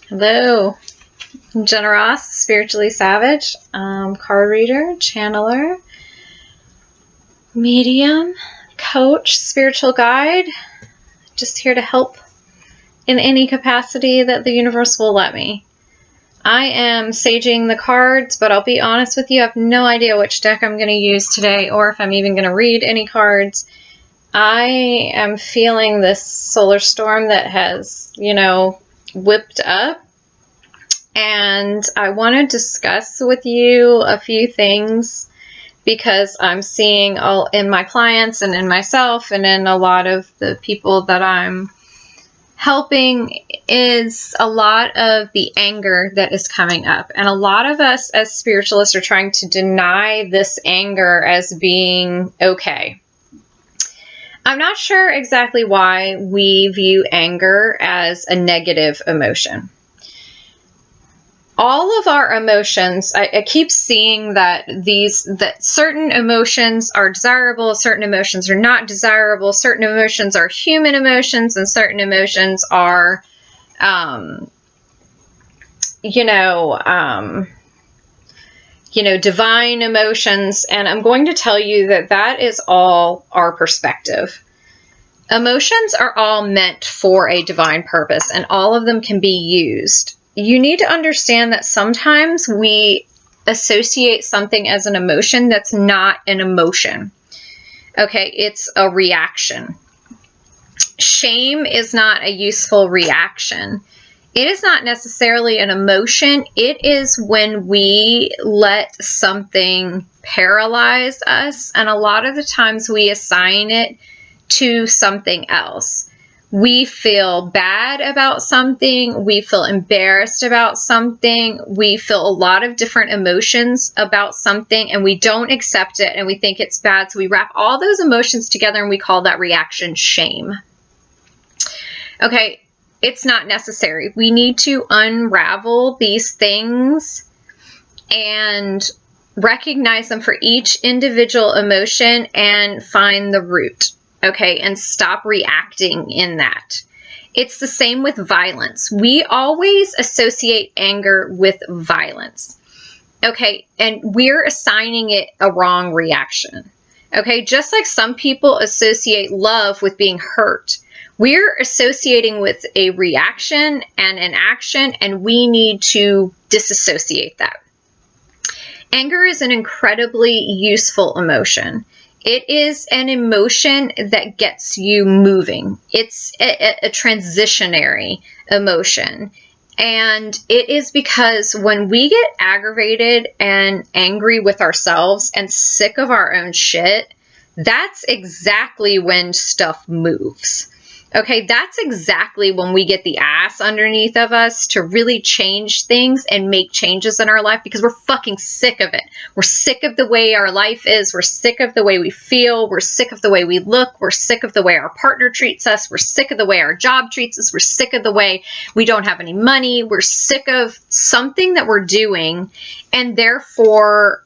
Hello, I'm Jenna Ross, spiritually savage, card reader, channeler, medium, coach, spiritual guide, just here to help in any capacity that the universe will let me. I am saging the cards, but I'll be honest with you, I have no idea which deck I'm going to use today or if I'm even going to read any cards. I am feeling this solar storm that has, whipped up. And I want to discuss with you a few things because I'm seeing all in my clients and in myself and in a lot of the people that I'm helping is a lot of the anger that is coming up. And a lot of us as spiritualists are trying to deny this anger as being okay. I'm not sure exactly why we view anger as a negative emotion. All of our emotions, I keep seeing that certain emotions are desirable, certain emotions are not desirable, certain emotions are human emotions, and certain emotions are, divine emotions. And I'm going to tell you that that is all our perspective. Emotions are all meant for a divine purpose, and all of them can be used. You need to understand that sometimes we associate something as an emotion that's not an emotion. Okay, it's a reaction. Shame is not a useful reaction. It is not necessarily an emotion. It is when we let something paralyze us, and a lot of the times we assign it to something else. We feel bad about something, we feel embarrassed about something, we feel a lot of different emotions about something, and we don't accept it and we think it's bad. So we wrap all those emotions together and we call that reaction shame. Okay, it's not necessary. We need to unravel these things and recognize them for each individual emotion and find the root. Okay, and stop reacting in that. It's the same with violence. We always associate anger with violence. Okay, and we're assigning it a wrong reaction. Okay, just like some people associate love with being hurt, we're associating with a reaction and an action, and we need to disassociate that. Anger is an incredibly useful emotion. It is an emotion that gets you moving. It's a transitionary emotion. And it is because when we get aggravated and angry with ourselves and sick of our own shit, that's exactly when stuff moves. Okay, that's exactly when we get the ass underneath of us to really change things and make changes in our life because we're fucking sick of it. We're sick of the way our life is. We're sick of the way we feel. We're sick of the way we look. We're sick of the way our partner treats us. We're sick of the way our job treats us. We're sick of the way we don't have any money. We're sick of something that we're doing, and therefore,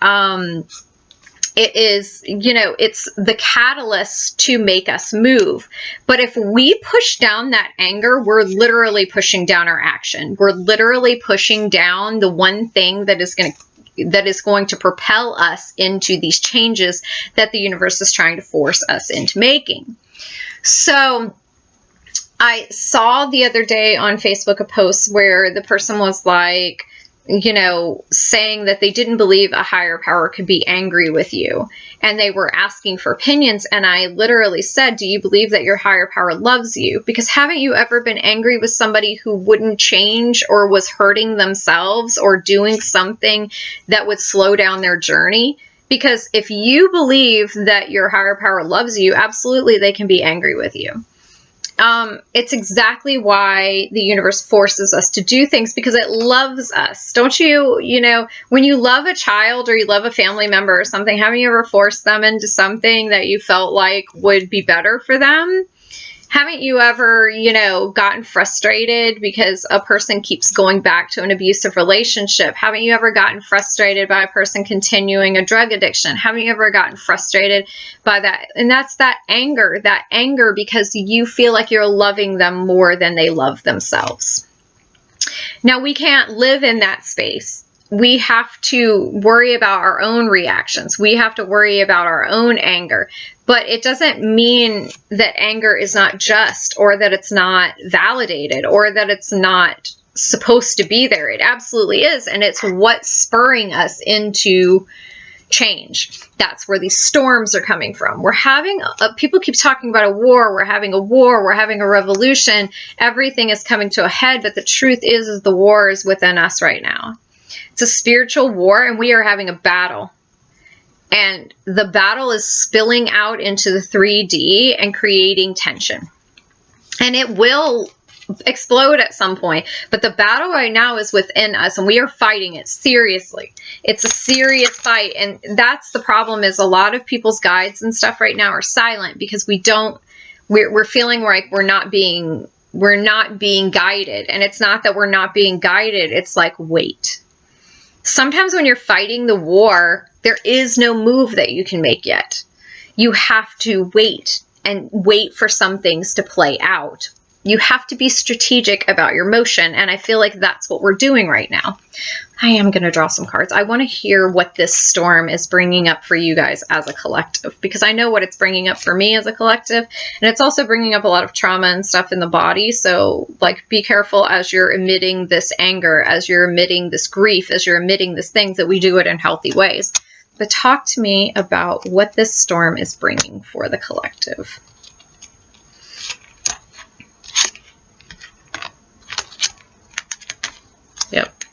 it is, it's the catalyst to make us move. But if we push down that anger, we're literally pushing down our action. We're literally pushing down the one thing that is going to propel us into these changes that the universe is trying to force us into making. So I saw the other day on Facebook a post where the person was like, saying that they didn't believe a higher power could be angry with you. And they were asking for opinions. And I literally said, do you believe that your higher power loves you? Because haven't you ever been angry with somebody who wouldn't change or was hurting themselves or doing something that would slow down their journey? Because if you believe that your higher power loves you, absolutely they can be angry with you. It's exactly why the universe forces us to do things, because it loves us. Don't you, when you love a child or you love a family member or something, haven't you ever forced them into something that you felt like would be better for them? Haven't you ever, gotten frustrated because a person keeps going back to an abusive relationship? Haven't you ever gotten frustrated by a person continuing a drug addiction? Haven't you ever gotten frustrated by that? And that's that anger because you feel like you're loving them more than they love themselves. Now, we can't live in that space. We have to worry about our own reactions. We have to worry about our own anger. But it doesn't mean that anger is not just, or that it's not validated, or that it's not supposed to be there. It absolutely is. And it's what's spurring us into change. That's where these storms are coming from. We're having, people keep talking about a war. We're having a war. We're having a revolution. Everything is coming to a head. But the truth is the war is within us right now. It's a spiritual war, and we are having a battle. And the battle is spilling out into the 3D and creating tension. And it will explode at some point. But the battle right now is within us, and we are fighting it seriously. It's a serious fight. And that's the problem, is a lot of people's guides and stuff right now are silent because we're feeling like we're not being guided. And it's not that we're not being guided. It's like, wait. Sometimes when you're fighting the war, there is no move that you can make yet. You have to wait and wait for some things to play out. You have to be strategic about your motion, and I feel like that's what we're doing right now. I am going to draw some cards. I want to hear what this storm is bringing up for you guys as a collective, because I know what it's bringing up for me as a collective, and it's also bringing up a lot of trauma and stuff in the body. So, like, be careful as you're emitting this anger, as you're emitting this grief, as you're emitting these things, that we do it in healthy ways. But talk to me about what this storm is bringing for the collective. Yep.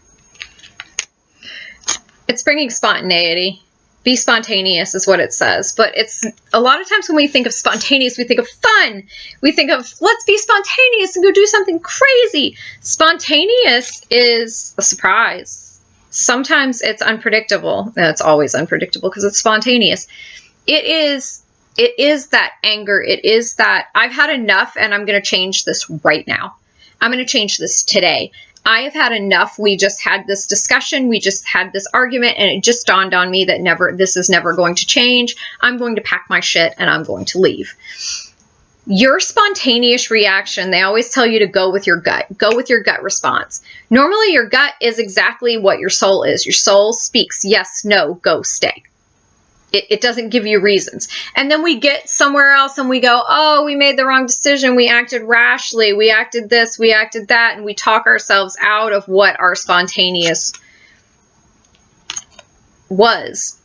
It's bringing spontaneity. Be spontaneous is what it says. But it's a lot of times when we think of spontaneous, we think of fun. We think of, let's be spontaneous and go do something crazy. Spontaneous is a surprise. Sometimes it's unpredictable. It's always unpredictable because it's spontaneous. It is that anger. It is that I've had enough and I'm going to change this right now. I'm going to change this today. I have had enough. We just had this discussion. We just had this argument, and it just dawned on me that this is never going to change. I'm going to pack my shit and I'm going to leave. Your spontaneous reaction, they always tell you to go with your gut. Go with your gut response. Normally, your gut is exactly what your soul is. Your soul speaks yes, no, go, stay. It doesn't give you reasons. And then we get somewhere else and we go, oh, we made the wrong decision. We acted rashly. We acted this. We acted that. And we talk ourselves out of what our spontaneous was.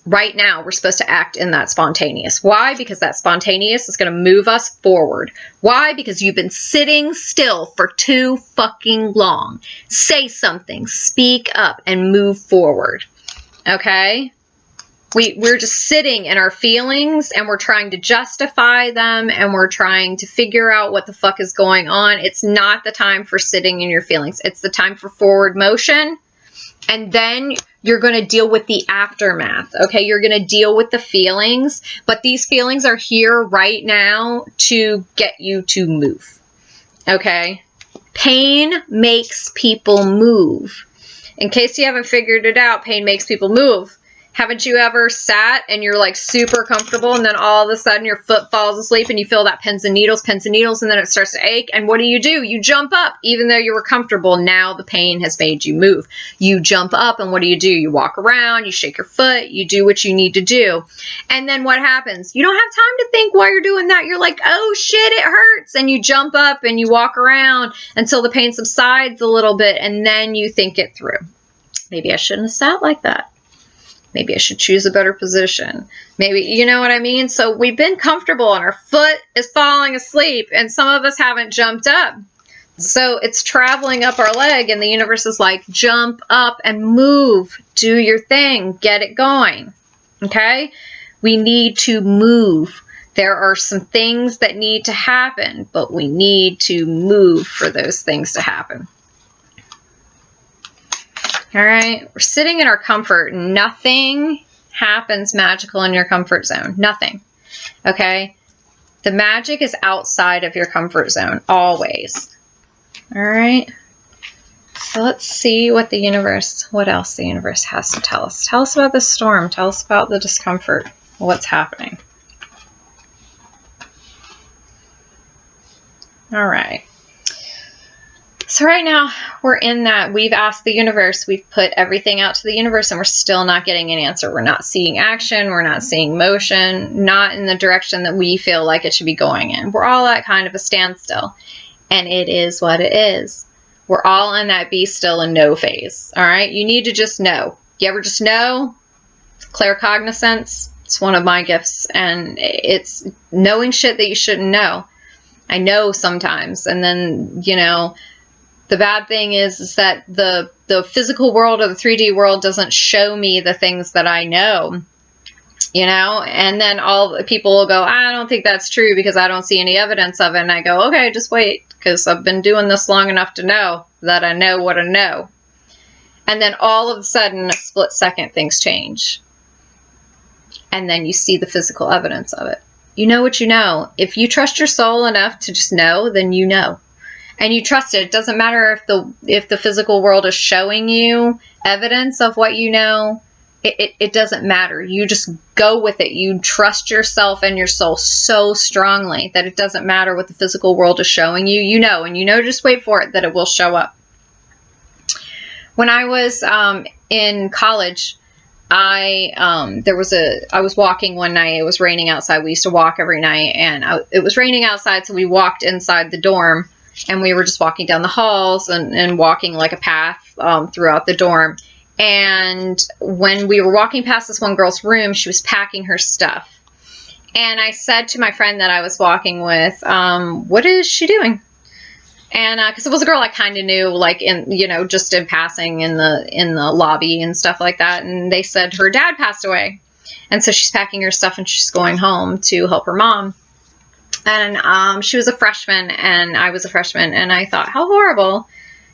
Right now, we're supposed to act in that spontaneous. Why? Because that spontaneous is going to move us forward. Why? Because you've been sitting still for too fucking long. Say something. Speak up and move forward. Okay? We're just sitting in our feelings and we're trying to justify them and we're trying to figure out what the fuck is going on. It's not the time for sitting in your feelings. It's the time for forward motion. And then you're going to deal with the aftermath. Okay, you're going to deal with the feelings, but these feelings are here right now to get you to move. Okay, pain makes people move. In case you haven't figured it out, pain makes people move. Haven't you ever sat and you're like super comfortable and then all of a sudden your foot falls asleep and you feel that pins and needles, and then it starts to ache. And what do? You jump up even though you were comfortable. Now the pain has made you move. You jump up and what do? You walk around, you shake your foot, you do what you need to do. And then what happens? You don't have time to think while you're doing that. You're like, oh shit, it hurts. And you jump up and you walk around until the pain subsides a little bit and then you think it through. Maybe I shouldn't have sat like that. Maybe I should choose a better position. Maybe, you know what I mean? So we've been comfortable and our foot is falling asleep and some of us haven't jumped up. So it's traveling up our leg and the universe is like, jump up and move. Do your thing. Get it going. Okay? We need to move. There are some things that need to happen, but we need to move for those things to happen. All right, we're sitting in our comfort. Nothing happens magical in your comfort zone. Nothing. Okay? The magic is outside of your comfort zone, always. All right? So let's see what else the universe has to tell us. Tell us about the storm. Tell us about the discomfort. What's happening? All right. So right now we're in that we've asked the universe, we've put everything out to the universe, and we're still not getting an answer. We're not seeing action. We're not seeing motion, not in the direction that we feel like it should be going in. We're all at kind of a standstill, and it is what it is. We're all in that be still and know phase. All right. You need to just know. You ever just know? Claircognizance. It's one of my gifts, and it's knowing shit that you shouldn't know. I know sometimes, and then, you know, the bad thing is that the physical world or the 3D world doesn't show me the things that I know, you know, and then all the people will go, I don't think that's true because I don't see any evidence of it. And I go, okay, just wait, because I've been doing this long enough to know that I know what I know. And then all of a sudden, a split second, things change. And then you see the physical evidence of it. You know what you know. If you trust your soul enough to just know, then you know. And you trust it. It doesn't matter if the physical world is showing you evidence of what you know. It doesn't matter. You just go with it. You trust yourself and your soul so strongly that it doesn't matter what the physical world is showing you. You know, and you know, just wait for it, that it will show up. When I was in college, I was walking one night. It was raining outside. We used to walk every night, and it was raining outside, so we walked inside the dorm. And we were just walking down the halls and walking like a path throughout the dorm. And when we were walking past this one girl's room, she was packing her stuff. And I said to my friend that I was walking with, what is she doing? And because it was a girl I kind of knew, like, in, you know, just in passing in the lobby and stuff like that. And they said her dad passed away. And so she's packing her stuff and she's going home to help her mom. And she was a freshman and I was a freshman, and I thought, how horrible.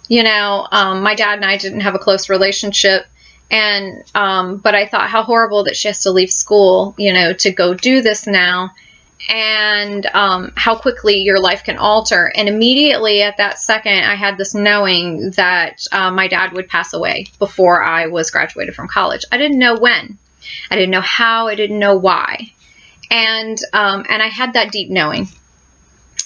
You know, my dad and I didn't have a close relationship, and but I thought, how horrible that she has to leave school, you know, to go do this now, and how quickly your life can alter. And immediately at that second, I had this knowing that my dad would pass away before I was graduated from college. I didn't know when. I didn't know how. I didn't know why. And I had that deep knowing.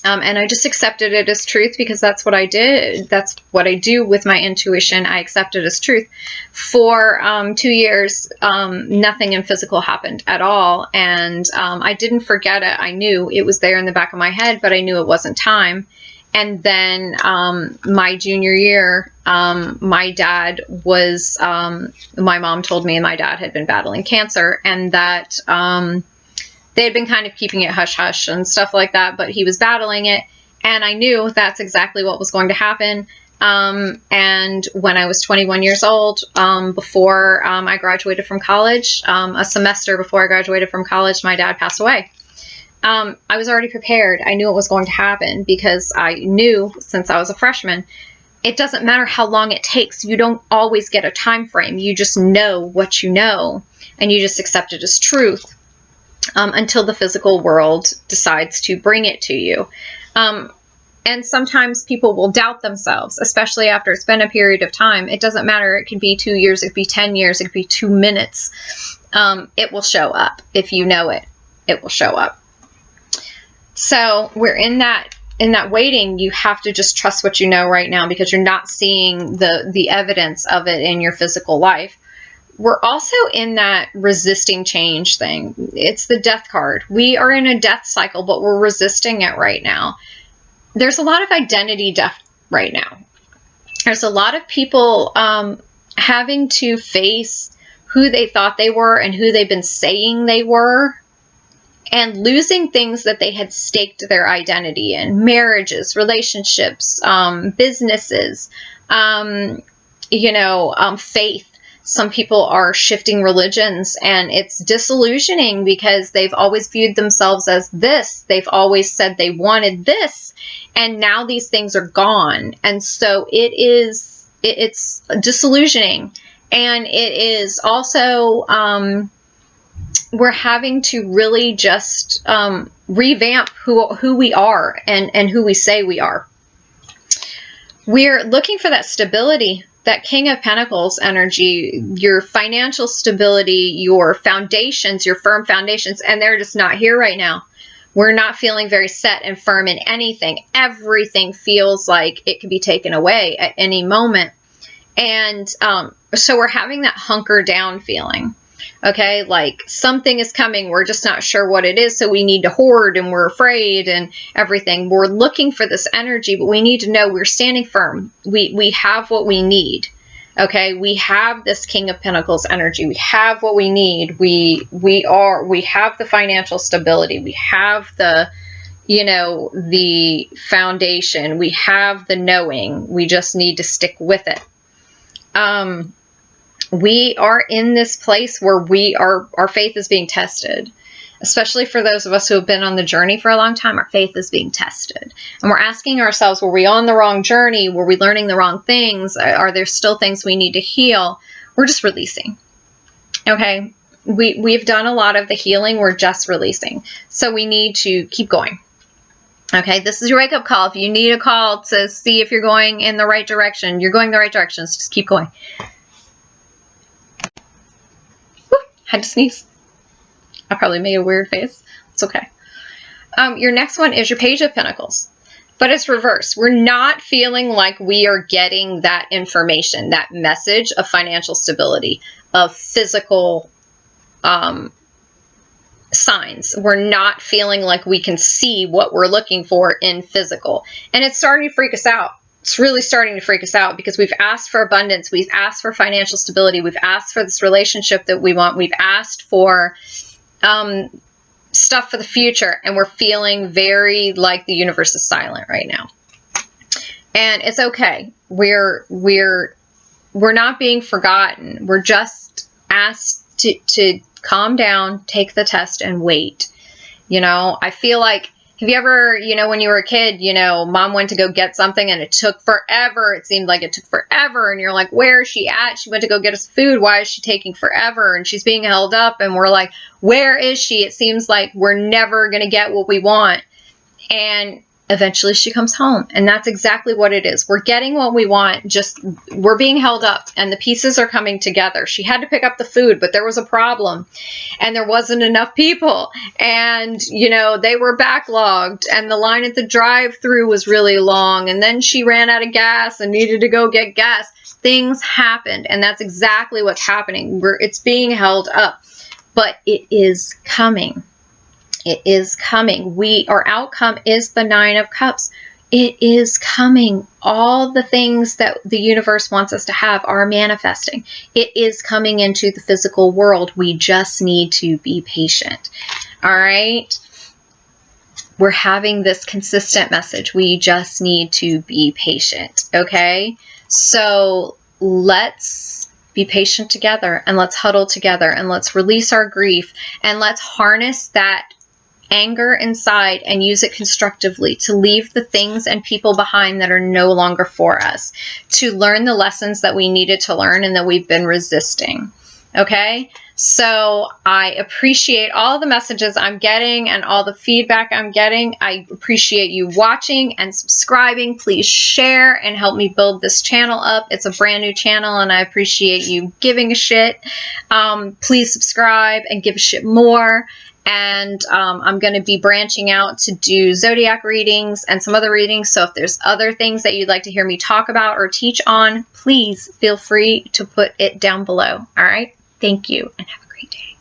And I just accepted it as truth because that's what I did. That's what I do with my intuition. I accept it as truth. For 2 years, nothing in physical happened at all. And I didn't forget it. I knew it was there in the back of my head, but I knew it wasn't time. And then my junior year, my dad was, my mom told me my dad had been battling cancer, and that they had been kind of keeping it hush-hush and stuff like that, but he was battling it, and I knew that's exactly what was going to happen. And when I was 21 years old, before I graduated from college, a semester before I graduated from college, my dad passed away. I was already prepared. I knew it was going to happen because I knew since I was a freshman, it doesn't matter how long it takes. You don't always get a time frame. You just know what you know, and you just accept it as truth. Until the physical world decides to bring it to you. And sometimes people will doubt themselves, especially after it's been a period of time. It doesn't matter. It could be 2 years. It could be 10 years. It could be 2 minutes. It will show up. If you know it, it will show up. So we're in that waiting. You have to just trust what you know right now because you're not seeing the evidence of it in your physical life. We're also in that resisting change thing. It's the death card. We are in a death cycle, but we're resisting it right now. There's a lot of identity death right now. There's a lot of people having to face who they thought they were and who they've been saying they were, and losing things that they had staked their identity in. Marriages, relationships, businesses, faith. Some people are shifting religions, and it's disillusioning because they've always viewed themselves as this. They've always said they wanted this, and now these things are gone. And so it's disillusioning. And it is also, we're having to really just revamp who we are and who we say we are. We're looking for that stability, that King of Pentacles energy, your financial stability, your foundations, your firm foundations, and they're just not here right now. We're not feeling very set and firm in anything. Everything feels like it could be taken away at any moment. And so we're having that hunker down feeling. Okay, like something is coming, we're just not sure what it is, so we need to hoard and we're afraid and everything. We're looking for this energy, but we need to know we're standing firm. We have what we need. Okay, we have this King of Pentacles energy. We have what we need. We have the financial stability. We have the, you know, the foundation. We have the knowing. We just need to stick with it. We are in this place where our faith is being tested, especially for those of us who have been on the journey for a long time. Our faith is being tested, and we're asking ourselves, were we on the wrong journey? Were we learning the wrong things? Are there still things we need to heal? We're just releasing. Okay, we've done a lot of the healing. We're just releasing, so we need to keep going. Okay, this is your wake-up call. If you need a call to see if you're going in the right direction, you're going the right direction, so just keep going. Had to sneeze. I probably made a weird face. It's okay. Your next one is your Page of Pentacles, but it's reversed. We're not feeling like we are getting that information, that message of financial stability, of physical signs. We're not feeling like we can see what we're looking for in physical. And it's starting to freak us out. It's really starting to freak us out because we've asked for abundance. We've asked for financial stability. We've asked for this relationship that we want. We've asked for stuff for the future. And we're feeling very like the universe is silent right now. And it's okay. We're not being forgotten. We're just asked to calm down, take the test, and wait. You know, I feel like, have you ever, you know, when you were a kid, you know, mom went to go get something and it took forever. It seemed like it took forever. And you're like, where is she at? She went to go get us food. Why is she taking forever? And she's being held up. And we're like, where is she? It seems like we're never going to get what we want. And eventually she comes home. And that's exactly what it is. We're getting what we want. Just we're being held up and the pieces are coming together. She had to pick up the food, but there was a problem and there wasn't enough people. And, you know, they were backlogged and the line at the drive-thru was really long. And then she ran out of gas and needed to go get gas. Things happened. And that's exactly what's happening. It's being held up, but it is coming. It is coming. Our outcome is the Nine of Cups. It is coming. All the things that the universe wants us to have are manifesting. It is coming into the physical world. We just need to be patient. All right? We're having this consistent message. We just need to be patient. Okay? So let's be patient together and let's huddle together and let's release our grief and let's harness that anger inside and use it constructively to leave the things and people behind that are no longer for us, to learn the lessons that we needed to learn and that we've been resisting. Okay? So I appreciate all the messages I'm getting and all the feedback I'm getting. I appreciate you watching and subscribing. Please share and help me build this channel up. It's a brand new channel and I appreciate you giving a shit. Please subscribe and give a shit more. And I'm going to be branching out to do zodiac readings and some other readings. So if there's other things that you'd like to hear me talk about or teach on, please feel free to put it down below. All right. Thank you and have a great day.